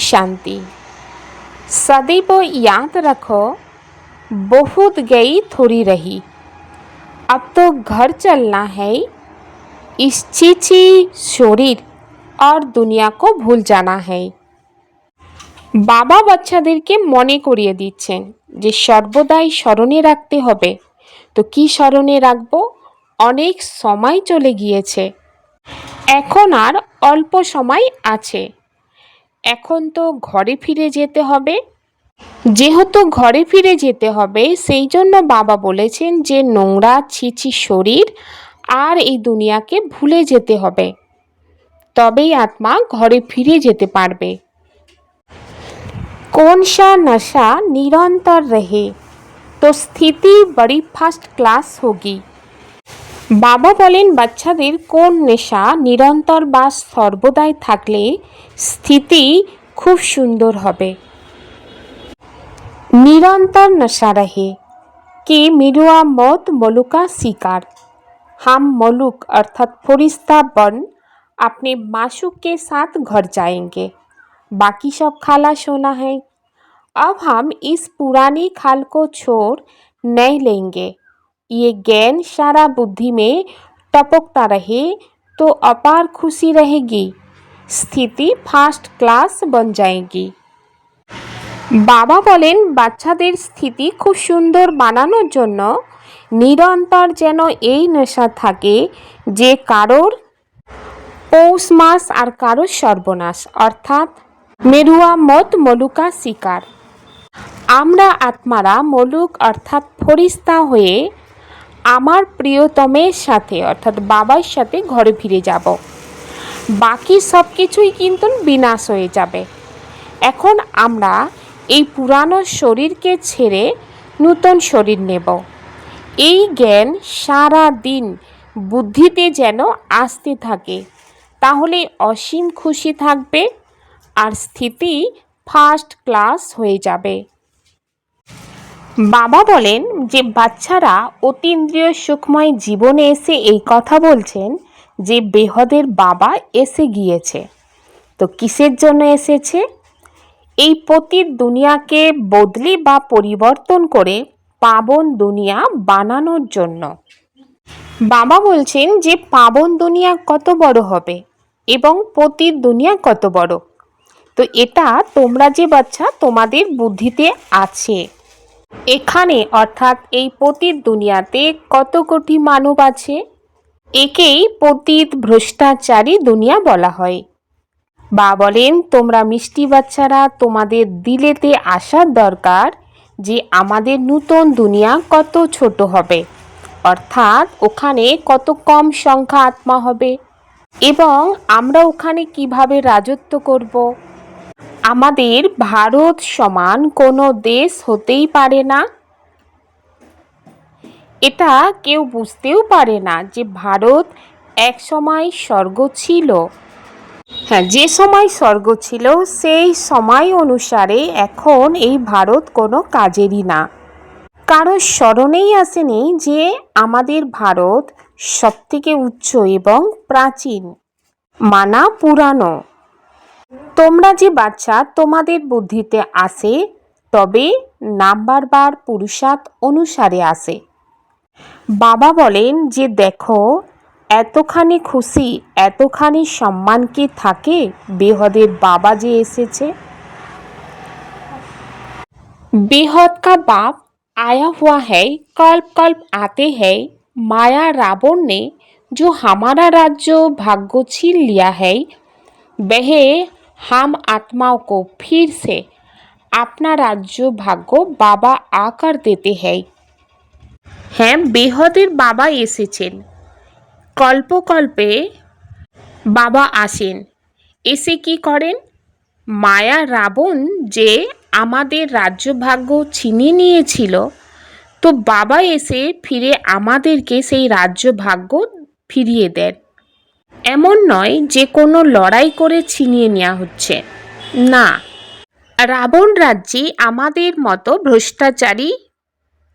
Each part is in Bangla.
शांति। सदैव याद रखो, बहुत गई थोड़ी रही। अब तो घर चलना है। इस चीची शरीर और दुनिया को भूल जाना है। বাবা বাচ্চাদেরকে মনে করিয়ে দিচ্ছেন যে সর্বদাই স্মরণে রাখতে হবে। তো কি স্মরণে রাখবো? অনেক সময় চলে গিয়েছে, এখন আর অল্প সময় আছে। এখন তো ঘরে ফিরে যেতে হবে। যেহেতু ঘরে ফিরে যেতে হবে, সেই জন্য বাবা বলেছেন যে নোংরা ছিছি শরীর আর এই দুনিয়াকে ভুলে যেতে হবে, তবেই আত্মা ঘরে ফিরে যেতে পারবে। कौन सा नशा निरंतर रहे तो स्थिति बड़ी फास्ट क्लास होगी। বাবা বলেন বাচ্চাদের কোন নেশা নিরন্তর বা সর্বদাই থাকলে স্থিতি খুব সুন্দর হবে। निरंतर नशा रहे कि मिरुआ मौत मलुका शिकार। हम मलुक अर्थात फरिश्ता बन अपने माशूक के साथ घर जाएंगे। बाकी सब खाला सोना है। अब हम इस पुरानी खाल को छोड़ नहीं लेंगे। ये ज्ञान सारा बुद्धि में टपकता रहे तो अपार खुशी रहेगी। स्थिति फास्ट क्लास बन जाएगी। বাবা বলেন বাচ্চাদের স্থিতি খুব সুন্দর বানানোর জন্য নিরন্তর যেন এই নেশা থাকে যে কারোর পৌষ মাস আর কারোর সর্বনাশ, অর্থাৎ মেরুয়া মত মলুকা শিকার। আমরা আত্মারা মলুক অর্থাৎ ফরিস্তা হয়ে আমার প্রিয়তমের সাথে অর্থাৎ বাবার সাথে ঘরে ফিরে যাব। বাকি সব কিছুই কিন্তু বিনাশ হয়ে যাবে। এখন আমরা এই পুরানো শরীরকে ছেড়ে নূতন শরীর নেব। এই জ্ঞান সারা দিন বুদ্ধিতে যেন আসতে থাকে, তাহলে অসীম খুশি থাকবে আর স্থিতি ফার্স্ট ক্লাস হয়ে যাবে। বাবা বলেন যে বাচ্চারা অতীন্দ্রিয় সুখময় জীবনে এসে এই কথা বলছেন যে বেহদের বাবা এসে গিয়েছে। তো কিসের জন্য এসেছে? এই পতিত দুনিয়াকে বদলে বা পরিবর্তন করে পাবন দুনিয়া বানানোর জন্য। বাবা বলছেন যে পাবন দুনিয়া কত বড় হবে এবং পতিত দুনিয়া কত বড়। তো এটা তোমরা যে বাচ্চা তোমাদের বুদ্ধিতে আছে। এখানে অর্থাৎ এই পতিত দুনিয়াতে কত কোটি মানব আছে। একেই পতিত ভ্রষ্টাচারী দুনিয়া বলা হয়। বা বলেন তোমরা মিষ্টি বাচ্চারা তোমাদের দিলেতে আসার দরকার যে আমাদের নূতন দুনিয়া কত ছোট হবে, অর্থাৎ ওখানে কত কম সংখ্যা আত্মা হবে এবং আমরা ওখানে কিভাবে রাজত্ব করব। আমাদের ভারত সমান কোনো দেশ হতেই পারে না। এটা কেউ বুঝতেও পারে না যে ভারত এক সময় স্বর্গ ছিল। হ্যাঁ, যে সময় স্বর্গ ছিল সেই সময় অনুসারে এখন এই ভারত কোনো কাজেরই না। কারো স্মরণেই আসেনি যে আমাদের ভারত সবথেকে উচ্চ এবং প্রাচীন, মানা পুরানো। তোমরা যে বাচ্চা তোমাদের বুদ্ধিতে আসে, তবে নাম্বার বার পুরুষার্থ অনুসারে আসে। বাবা বলেন যে দেখো এতখানি খুশি এতখানি সম্মান কি থাকে বেহদের বাবা যে এসেছে। बेहद का बाप आया हुआ है, कल्प कल्प आते हैं। माया रावण ने जो हमारा राज्य भाग्य छीन लिया है, वह हम आत्माओं को फिर से अपना राज्य भाग्य बाबा आकर देते हैं। হ্যাঁ, বেহদের বাবা এসেছেন। কল্পকল্পে বাবা আসেন, এসে কি করেন? মায়া রাবণ যে আমাদের রাজ্যভাগ্য ছিনিয়ে নিয়েছিল, তো বাবা এসে ফিরে আমাদেরকে সেই রাজ্যভাগ্য ফিরিয়ে দেন। এমন নয় যে কোনো লড়াই করে ছিনিয়ে নেওয়া হচ্ছে, না। রাবণ রাজ্যে আমাদের মতো ভ্রষ্টাচারী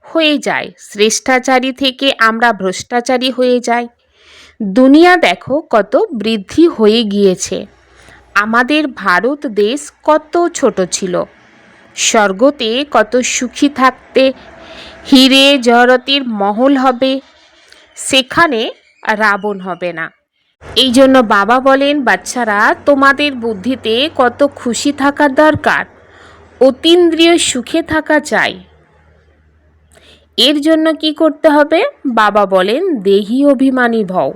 হয়ে যায়, শ্রেষ্ঠাচারী থেকে আমরা ভ্রষ্টাচারী হয়ে যাই। দুনিয়া দেখো কত বৃদ্ধি হয়ে গিয়েছে। আমাদের ভারত দেশ কত ছোট ছিল। স্বর্গতে কত সুখী থাকতে হিরে জহরতির মহল হবে, সেখানে রাবণ হবে না। এই জন্য বাবা বলেন, বাচ্চারা তোমাদের বুদ্ধিতে কত খুশি থাকা দরকার, অতীন্দ্রিয় সুখে থাকা চাই। এর জন্য কি করতে হবে? বাবা বলেন দেহি অভিমানী ভও,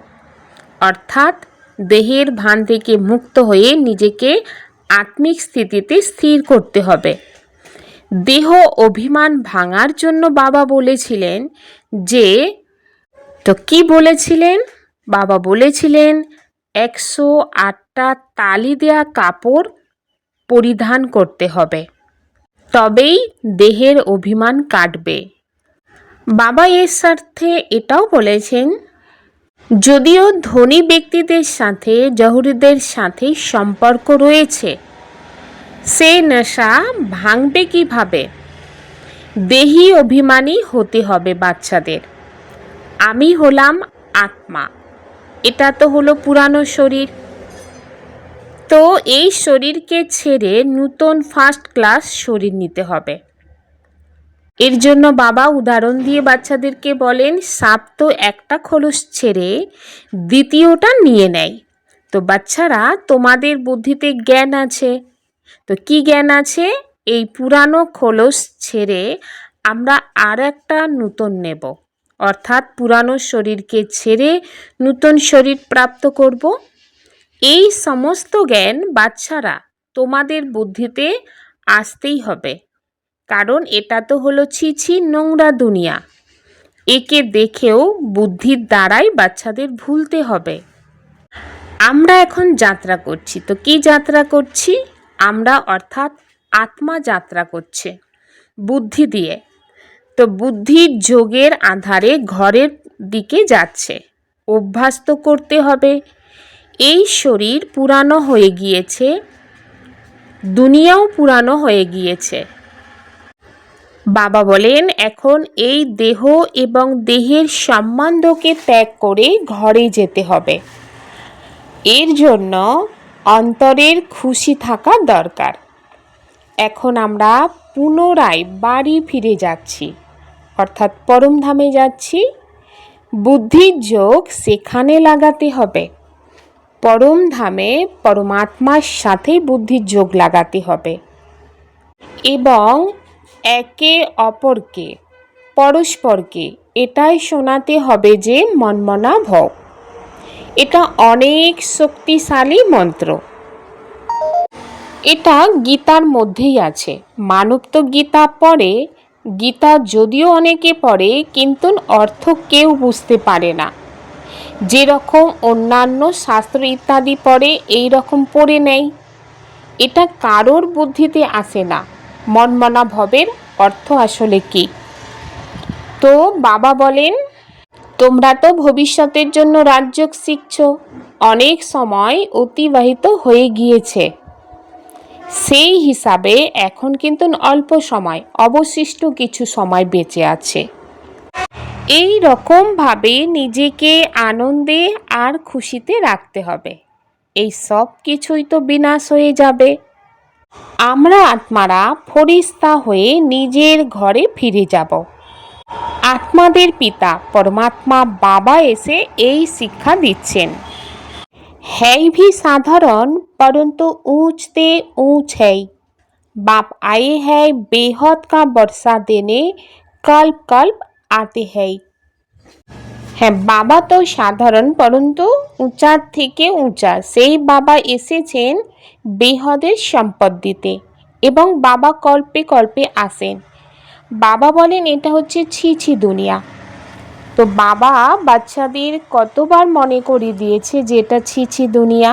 অর্থাৎ দেহের ভান থেকে মুক্ত হয়ে নিজেকে আত্মিক স্থিতিতে স্থির করতে হবে। দেহ অভিমান ভাঙার জন্য বাবা বলেছিলেন যে, তো কি বলেছিলেন? বাবা বলেছিলেন 108টা তালি দেয়া কাপড় পরিধান করতে হবে, তবেই দেহের অভিমান কাটবে। বাবা এর স্বার্থে এটাও বলেছেন, যদিও ধনী ব্যক্তিদের সাথে জহুরিদের সাথে সম্পর্ক রয়েছে, সে নেশা ভাঙবে কিভাবে? দেহি অভিমানী হতে হবে বাচ্চাদের। আমি হলাম আত্মা, এটা তো হলো পুরানো শরীর। তো এই শরীরকে ছেড়ে নূতন ফার্স্ট ক্লাস শরীর নিতে হবে। এর জন্য বাবা উদাহরণ দিয়ে বাচ্চাদেরকে বলেন, সাপ তো একটা খোলস ছেড়ে দ্বিতীয়টা নিয়ে নেয়। তো বাচ্চারা, তোমাদের বুদ্ধিতে জ্ঞান আছে, তো কি জ্ঞান আছে? এই পুরানো খোলস ছেড়ে আমরা আর একটা নূতন নেব, অর্থাৎ পুরানো শরীরকে ছেড়ে নূতন শরীর প্রাপ্ত করব। এই সমস্ত জ্ঞান বাচ্চারা তোমাদের বুদ্ধিতে আসতেই হবে, কারণ এটা তো হলো ছি নোংরা দুনিয়া। একে দেখেও বুদ্ধির দ্বারাই বাচ্চাদের ভুলতে হবে। আমরা এখন যাত্রা করছি, তো কি যাত্রা করছি? আমরা অর্থাৎ আত্মা যাত্রা করছে বুদ্ধি দিয়ে। তো বুদ্ধির যোগের আধারে ঘরের দিকে যাচ্ছে। অভ্যাস তো করতে হবে। এই শরীর পুরানো হয়ে গিয়েছে, দুনিয়াও পুরানো হয়ে গিয়েছে। বাবা বলেন, এখন এই দেহ এবং দেহের সম্বন্ধকে ত্যাগ করে ঘরে যেতে হবে। এর জন্য অন্তরের খুশি থাকা দরকার। এখন আমরা পুনরায় বাড়ি ফিরে যাচ্ছি, অর্থাৎ পরমধামে যাচ্ছি। বুদ্ধির যোগ সেখানে লাগাতে হবে। পরমধামে পরমাত্মার সাথে বুদ্ধির যোগ লাগাতে হবে এবং একে অপরকে, পরস্পরকে এটাই শোনাতে হবে যে মনমনা ভও। এটা অনেক শক্তিশালী মন্ত্র। এটা গীতার মধ্যেই আছে। মানব তো গীতা পড়ে, গীতা যদিও অনেকে পড়ে, কিন্তু অর্থ কেউ বুঝতে পারে না। যেরকম অন্যান্য শাস্ত্র ইত্যাদি পড়ে, এই রকম পড়ে নেয়। এটা কারোর বুদ্ধিতে আসে না মনমনা ভবের অর্থ আসলে কি। তো বাবা বলেন, তোমরা তো ভবিষ্যতের জন্য রাজযোগ শিখছ, অনেক সময় অতিবাহিত হয়ে গিয়েছে। সেই হিসাবে এখন কিন্তু অল্প সময়, অবশিষ্ট কিছু সময় বেঁচে আছে। এই রকমভাবে নিজেকে আনন্দে আর খুশিতে রাখতে হবে। এই সব কিছুই তো বিনাশ হয়ে যাবে। আমরা আত্মারা ফরিস্তা হয়ে নিজের ঘরে ফিরে যাব। আত্মাদের পিতা পরমাত্মা বাবা এসে এই শিক্ষা দিচ্ছেন। है भी साधारण परंतु ऊंचते ऊंच है। बाप आए हैं बेहद का वर्षा देने, कल्प कल्प आते हैं। হ্যাঁ, বাবা তো সাধারণ পরন্তু উঁচার থেকে উঁচা, সেই বাবা এসেছেন বেহদের সম্পদ দিতে এবং বাবা কল্পে কল্পে আসেন। বাবা বলেন এটা হচ্ছে ছি দুনিয়া। তো বাবা বাচ্চাদের কতবার মনে করিয়ে দিয়েছে যে এটা ছি দুনিয়া।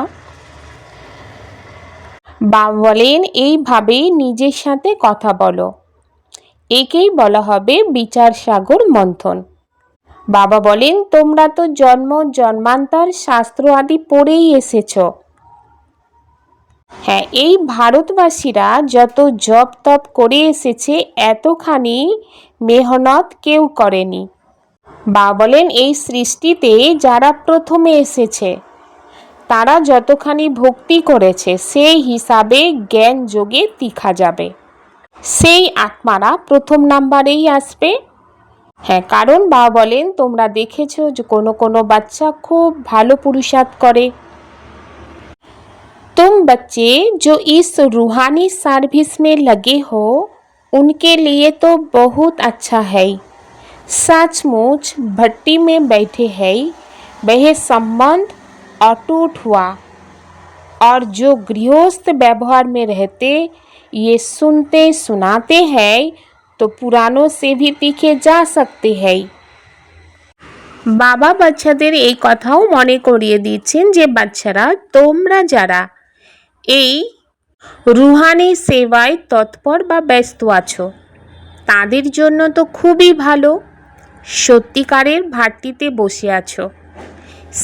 বাবা বলেন এইভাবেই নিজের সাথে কথা বলো। একেই বলা হবে বিচার সাগর মন্থন। বাবা বলেন তোমরা তো জন্ম জন্মান্তর শাস্ত্র আদি পড়েই এসেছ। হ্যাঁ, এই ভারতবাসীরা যত জপ তপ করে এসেছে, এতখানি মেহনত কেউ করেনি। বাবা বলেন এই সৃষ্টিতে যারা প্রথমে এসেছে তারা যতখানি ভক্তি করেছে সেই হিসাবে জ্ঞান যোগে তিখা যাবে, সেই আত্মারা প্রথম নাম্বারেই আসবে। হ্যাঁ, কারণ বাবা বলেন তোমরা দেখেছো যে কোনো কোনো বাচ্চা খুব ভালো পুরুষার্থ করে। तुम बच्चे जो इस रूहानी सर्विस में लगे हो उनके लिए तो बहुत अच्छा है। सचमुच भट्टी में बैठे हैं वह संबंध अटूट हुआ, और जो गृहस्थ व्यवहार में रहते ये सुनते सुनाते हैं तो पुरानों से भी तीखे जा सकते हैं। বাবা বাচ্চাদের এই কথাও মনে করিয়ে দিচ্ছেন যে বাচ্চারা তোমরা যারা এই রুহানি সেবায় তৎপর বা ব্যস্ত আছো তাদের জন্য তো খুবই ভালো, সত্যিকারের ভাট্টিতে বসে আছো,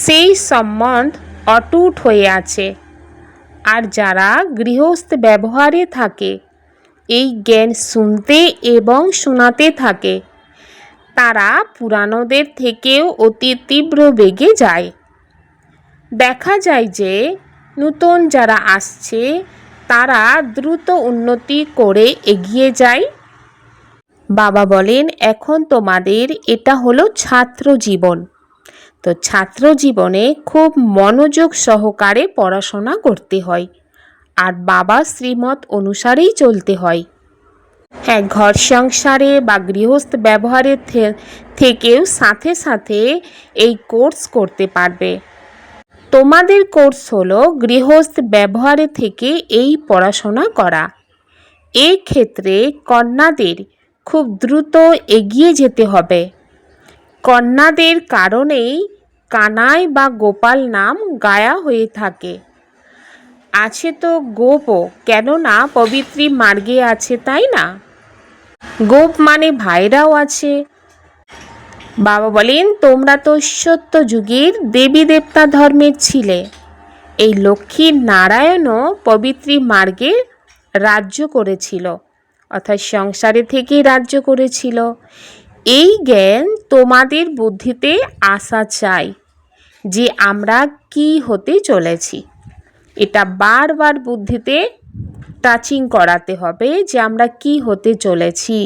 সেই সম্বন্ধ অটুট হয়ে আছে। আর যারা গৃহস্থ ব্যবহারে থাকে এই জ্ঞান শুনতে এবং শোনাতে থাকে তারা পুরানোদের থেকেও অতি তীব্র বেগে যায়। দেখা যায় যে নতুন যারা আসছে তারা দ্রুত উন্নতি করে এগিয়ে যায়। বাবা বলেন এখন তোমাদের এটা হলো ছাত্র জীবন, তো ছাত্র জীবনে খুব মনোযোগ সহকারে পড়াশোনা করতে হয় আর বাবা শ্রীমত অনুসারেই চলতে হয়। হ্যাঁ, ঘর সংসারে বা গৃহস্থ ব্যবহারের থেকেও সাথে সাথে এই কোর্স করতে পারবে। তোমাদের কোর্স হলো গৃহস্থ ব্যবহারে থেকে এই পড়াশোনা করা। এই ক্ষেত্রে কন্যাদের খুব দ্রুত এগিয়ে যেতে হবে। কন্যাদের কারণেই কানাই বা গোপাল নাম গায়া হয়ে থাকে। আছে তো গোপও, কেননা পবিত্রী মার্গে আছে, তাই না? গোপ মানে ভাইরাও আছে। বাবা বলেন তোমরা তো সত্য যুগের দেবী দেবতা ধর্মের ছিলে। এই লক্ষ্মী নারায়ণও পবিত্রী মার্গে রাজ্য করেছিল, অর্থাৎ সংসারে থেকেই রাজ্য করেছিল। এই জ্ঞান তোমাদের বুদ্ধিতে আসা চাই যে আমরা কি হতে চলেছি। এটা বারবার বুদ্ধিতে টাচিং করাতে হবে যে আমরা কি হতে চলেছি।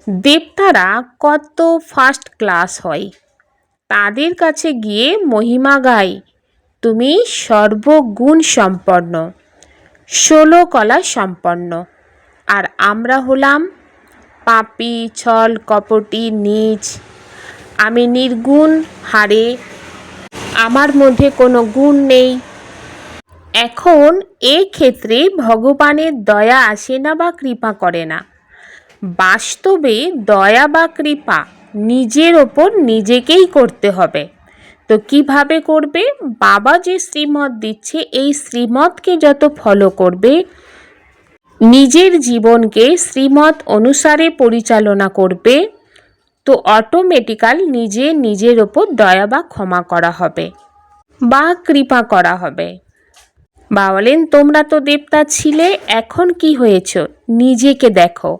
দেবতারা কত ফার্স্ট ক্লাস হয়, তাদের কাছে গিয়ে মহিমা গাই তুমি সর্বগুণ সম্পন্ন, 16 কলা সম্পন্ন, আর আমরা হলাম পাপী, ছল কপটি, নীচ। আমি নির্গুণ হারে, আমার মধ্যে কোনো গুণ নেই। এখন এই ক্ষেত্রে ভগবানের দয়া আসে না বা কৃপা করে না। বাস্তবে দয়া বা কৃপা নিজের ওপর নিজেকেই করতে হবে। তো কিভাবে করবে? বাবা যে শ্রীমত দিচ্ছে এই শ্রীমতকে যত ফলো করবে, নিজের জীবনকে শ্রীমত অনুসারে পরিচালনা করবে, তো অটোমেটিক্যাল নিজের ওপর দয়া বা ক্ষমা করা হবে বা কৃপা করা হবে। বাবা বলেন তোমরা তো দেবতা ছিলে, এখন কি হয়েছ নিজেকে দেখো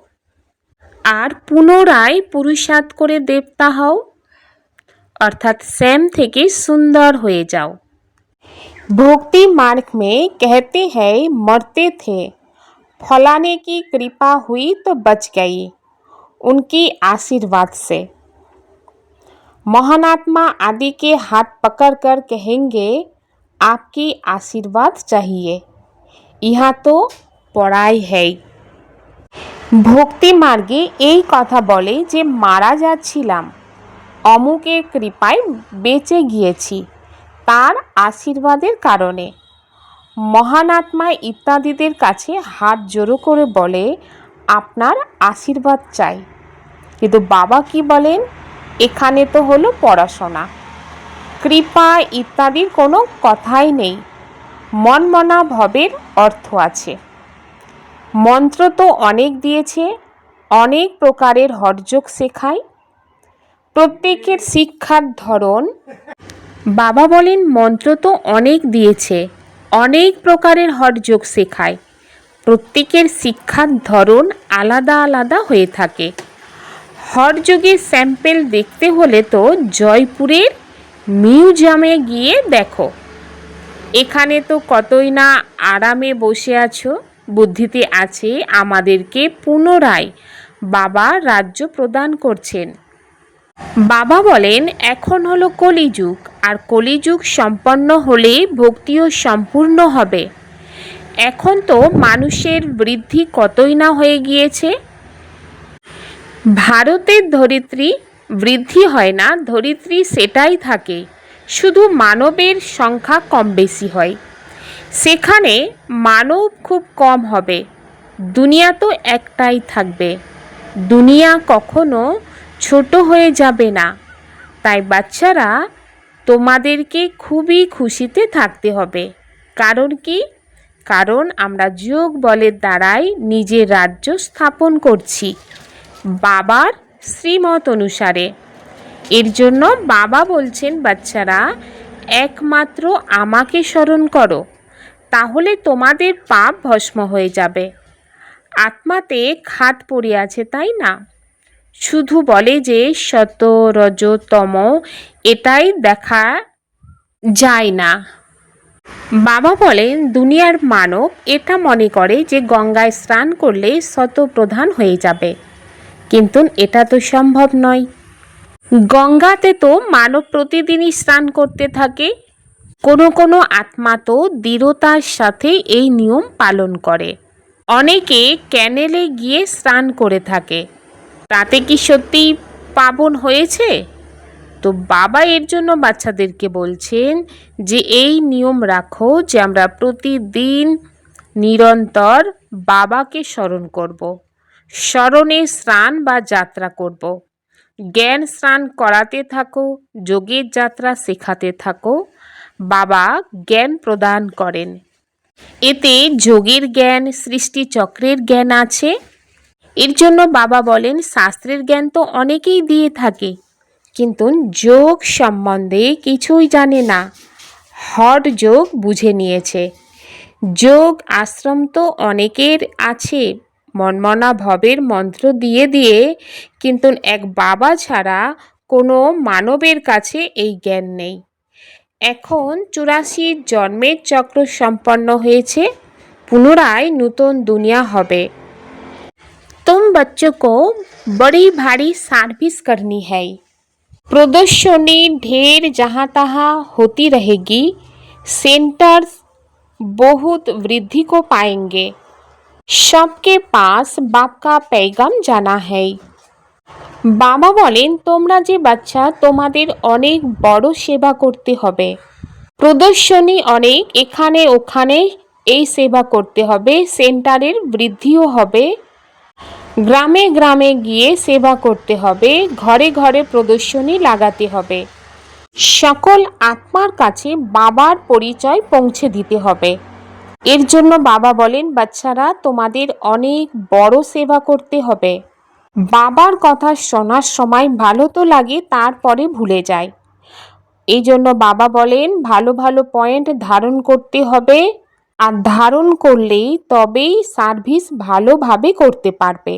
আর পুনরায় পুরুষার্থ করে দেবতা হও, अर्थात सैम থেকে सुंदर হয়ে যাও। भक्ति मार्ग में कहते हैं मरते थे, फलाने की कृपा हुई तो बच गई उनकी आशीर्वाद से। महानात्मा आदि के हाथ पकड़कर कहेंगे आपकी आशीर्वाद चाहिए, यहाँ तो पढ़ाई है। ভক্তি মার্গে এই কথা বলে যে মারা যাচ্ছিলাম, অমুকের কৃপায় বেঁচে গিয়েছি তার আশীর্বাদের কারণে। মহানাত্মা ইত্যাদিদের কাছে হাত জোড়ো করে বলে আপনার আশীর্বাদ চাই। কিন্তু বাবা কি বলেন, এখানে তো হলো পড়াশোনা, কৃপা ইত্যাদির কোনো কথাই নেই। মনমনা ভবের অর্থ আছে। মন্ত্র তো অনেক দিয়েছে, অনেক প্রকারের হঠযোগ শেখায়, প্রত্যেকের শিক্ষার ধরন। বাবা বলেন মন্ত্র তো অনেক দিয়েছে, অনেক প্রকারের হঠযোগ শেখায়, প্রত্যেকের শিক্ষার ধরন আলাদা আলাদা হয়ে থাকে। হঠযোগের স্যাম্পেল দেখতে হলে তো জয়পুরের মিউজিয়ামে গিয়ে দেখো, এখানে তো কতই না আরামে বসে আছো, বুদ্ধিতে আছে আমাদেরকে পুনরায় বাবা রাজ্য প্রদান করছেন। বাবা বলেন এখন হলো কলিযুগ, আর কলিযুগ সম্পন্ন হলে ভক্তিও সম্পূর্ণ হবে। এখন তো মানুষের বৃদ্ধি কতই না হয়ে গিয়েছে। ভারতের ধরিত্রী বৃদ্ধি হয় না, ধরিত্রী সেটাই থাকে, শুধু মানবের সংখ্যা কম বেশি হয়। সেখানে মানব খুব কম হবে, দুনিয়া তো একটাই থাকবে, দুনিয়া কখনো ছোট হয়ে যাবে না। তাই বাচ্চারা তোমাদেরকে খুবই খুশিতে থাকতে হবে। কারণ কি? কারণ আমরা যোগ বলের দ্বারাই নিজের রাজ্য স্থাপন করছি বাবার শ্রীমত অনুসারে। এর জন্য বাবা বলছেন বাচ্চারা একমাত্র আমাকে স্মরণ করো, তাহলে তোমাদের পাপ ভস্ম হয়ে যাবে। আত্মাতে খাদ পড়ে আছে, তাই না? শুধু বলে যে সত রজ তম, এটাই দেখা যায় না। বাবা বলেন দুনিয়ার মানব এটা মনে করে যে গঙ্গায় স্নান করলে সত প্রধান হয়ে যাবে, কিন্তু এটা তো সম্ভব নয়। গঙ্গাতে তো মানব প্রতিদিনই স্নান করতে থাকে। কোনো কোনো আত্মা তো দৃঢ়তার সাথে এই নিয়ম পালন করে। অনেকে ক্যানেলে গিয়ে স্নান করে থাকে, তাতে কি সত্যিই পাবন হয়েছে? তো বাবা এর জন্য বাচ্চাদেরকে বলছেন যে এই নিয়ম রাখো যে আমরা প্রতিদিন নিরন্তর বাবাকে স্মরণ করব, স্মরণে স্নান বা যাত্রা করব, জ্ঞান স্নান করাতে থাকো, যোগের যাত্রা শেখাতে থাকো। বাবা জ্ঞান প্রদান করেন, এতে যোগের জ্ঞান, সৃষ্টি চক্রের জ্ঞান আছে। এর জন্য বাবা বলেন শাস্ত্রের জ্ঞান তো অনেকেই দিয়ে থাকে, কিন্তু যোগ সম্বন্ধে কিছুই জানে না। হঠ যোগ বুঝে নিয়েছে। যোগ আশ্রম তো অনেকের আছে, মনমনা ভবের মন্ত্র দিয়ে দিয়ে, কিন্তু এক বাবা ছাড়া কোনো মানবের কাছে এই জ্ঞান নেই। এখন 84 জন্মের চক্র সম্পন্ন হয়েছে, পুনরায় নতুন দুনিয়া হবে। तुम बच्चों को बड़ी भारी सर्विस करनी है। प्रदर्शनी ढेर जहाँ तहाँ होती रहेगी, सेंटर्स बहुत वृद्धि को पाएंगे। सबके पास बाप का पैगाम जाना है। বাবা বলেন তোমরা যে বাচ্চা, তোমাদের অনেক বড় সেবা করতে হবে। প্রদর্শনী অনেক, এখানে ওখানে এই সেবা করতে হবে, সেন্টারের বৃদ্ধিও হবে। গ্রামে গ্রামে গিয়ে সেবা করতে হবে, ঘরে ঘরে প্রদর্শনী লাগাতে হবে। সকল আত্মার কাছে বাবার পরিচয় পৌঁছে দিতে হবে। এর জন্য বাবা বলেন বাচ্চারা তোমাদের অনেক বড় সেবা করতে হবে। বাবার কথা শোনার সময় ভালো তো লাগে, তারপরে ভুলে যায়। এই জন্য বাবা বলেন ভালো ভালো পয়েন্ট ধারণ করতে হবে, আর ধারণ করলেই তবেই সার্ভিস ভালোভাবে করতে পারবে।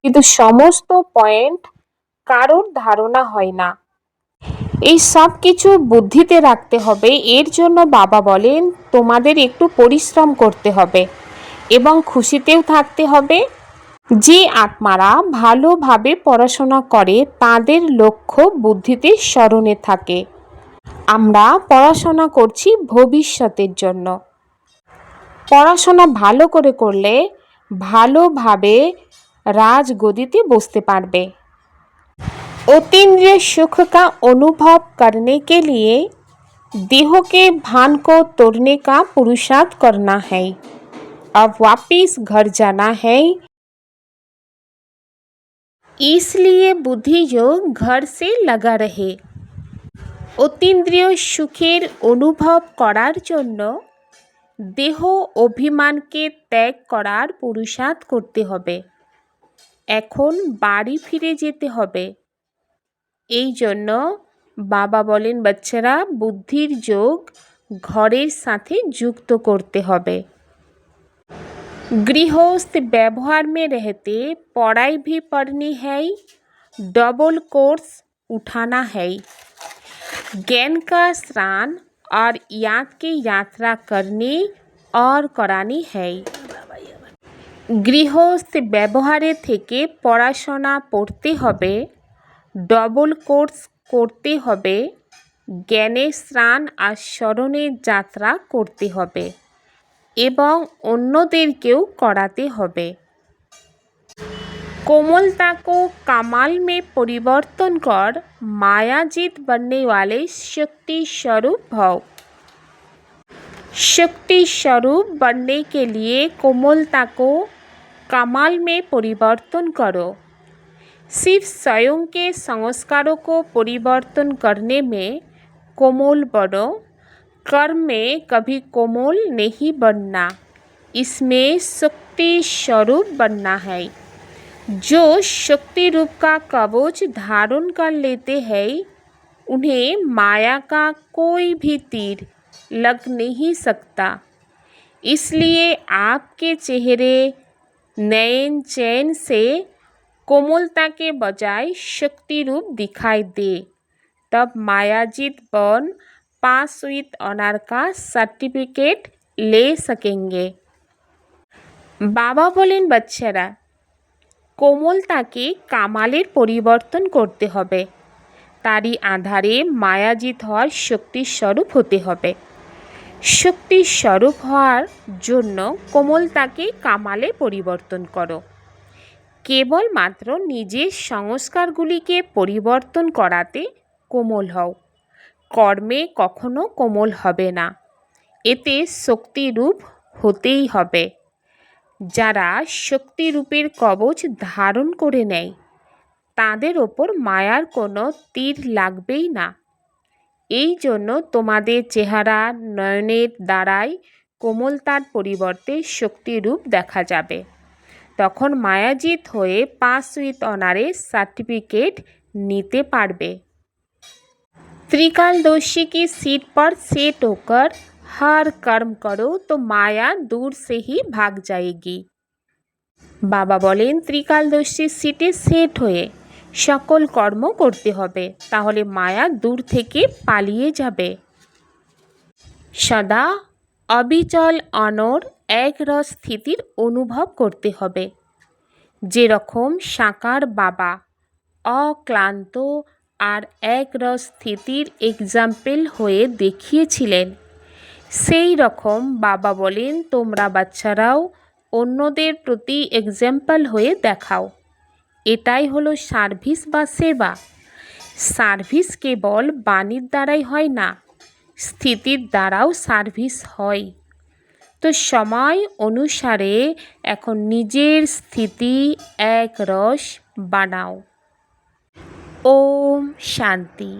কিন্তু সমস্ত পয়েন্ট কারোর ধারণা হয় না, এই সব কিছু বুদ্ধিতে রাখতে হবে। এর জন্য বাবা বলেন তোমাদের একটু পরিশ্রম করতে হবে এবং খুশিতেও থাকতে হবে। যে আত্মারা ভালোভাবে পড়াশোনা করে তাদের লক্ষ্য বুদ্ধিতে স্মরণে থাকে। আমরা পড়াশোনা করছি ভবিষ্যতের জন্য। পড়াশোনা ভালো করে করলে ভালোভাবে राजगद्दी बसते पारबे। अतीन्द्रिय सुख का अनुभव करने के लिए देह के भान को तोड़ने का पुरुषार्थ करना है। अब वापिस घर जाना है, इसलिए बुद्धि योग घर से लगा रहे। अतीन्द्रिय सुखेर अनुभव करार जन्य देह अभिमान के त्याग करार पुरुषार्थ करते हबे। এখন বাড়ি ফিরে যেতে হবে। এই জন্য বাবা বলেন বাচ্চারা বুদ্ধির যোগ ঘরের সাথে যুক্ত করতে হবে। गृहस्थ व्यवहार में रहते पढ़ाई भी पढ़नी है, डबल कोर्स उठाना है। ज्ञान का स्नान और याद की यात्रा करनी और करानी है। গৃহস্থ ব্যবহারে থেকে পড়াশোনা পড়তে হবে, ডবল কোর্স করতে হবে, জ্ঞানের স্নান আর স্মরণের যাত্রা করতে হবে এবং অন্যদেরকেও করাতে হবে। कोमलता को कमाल में परिवर्तन कर मायाजीत बनने वाले शक्ति स्वरूप भव। शक्ति स्वरूप बनने के लिए कोमलता को कमाल में परिवर्तन करो। सिर्फ स्वयं के संस्कारों को परिवर्तन करने में कोमल बनो, कर्म में कभी कोमल नहीं बनना। इसमें शक्ति स्वरूप बनना है। जो शक्ति रूप का कवच धारण कर लेते हैं उन्हें माया का कोई भी तीर लग नहीं सकता। इसलिए आपके चेहरे नयन चैन से कोमलता के बजाय शक्ति रूप दिखाई दे, तब मायाजीत बन पास विद ऑनर का सर्टिफिकेट ले सकेंगे। बाबा बोलें बच्चेरा কোমলতাকে কামালের পরিবর্তন করতে হবে, তারই আধারে মায়াজিত হওয়ার শক্তির স্বরূপ হতে হবে। শক্তির স্বরূপ হওয়ার জন্য কোমলতাকে কামালে পরিবর্তন করো। কেবলমাত্র নিজের সংস্কারগুলিকে পরিবর্তন করাতে কোমল হও, কর্মে কখনো কোমল হবে না। এতে শক্তিরূপ হতেই হবে। যারা শক্তিরূপের কবচ ধারণ করে নেয় তাদের ওপর মায়ার কোনো তীর লাগবেই না। এই জন্য তোমাদের চেহারা নয়নের দ্বারাই কোমলতার পরিবর্তে শক্তিরূপ দেখা যাবে। তখন মায়াজিত হয়ে পাস উইথ অনারের সার্টিফিকেট নিতে পারবে। त्रिकालदर्शी की सीट पर सेट होकर हर कर्म करो तो माया दूर से ही भाग जाएगी। বাবা বলেন ত্রিকালদর্শী সিটে সেট হয়ে সকল কর্ম করতে হবে, তাহলে মায়া দূর থেকে পালিয়ে যাবে। সদা অবিচল অনড় একরস স্থিতির অনুভব করতে হবে। যেরকম সাকার বাবা অক্লান্ত আর একরস স্থিতির এক্সাম্পল হয়ে দেখিয়েছিলেন, সেই রকম বাবা বলেন তোমরা বাচ্চারাও অন্যদের প্রতি এক্সাম্পল হয়ে দেখাও। এটাই হলো সার্ভিস বা সেবা। সার্ভিস কেবল বাণীর দ্বারাই হয় না, স্থিতির দ্বারাও সার্ভিস হয়। তো সময় অনুসারে এখন নিজের স্থিতি এক রস বানাও। ওম শান্তি।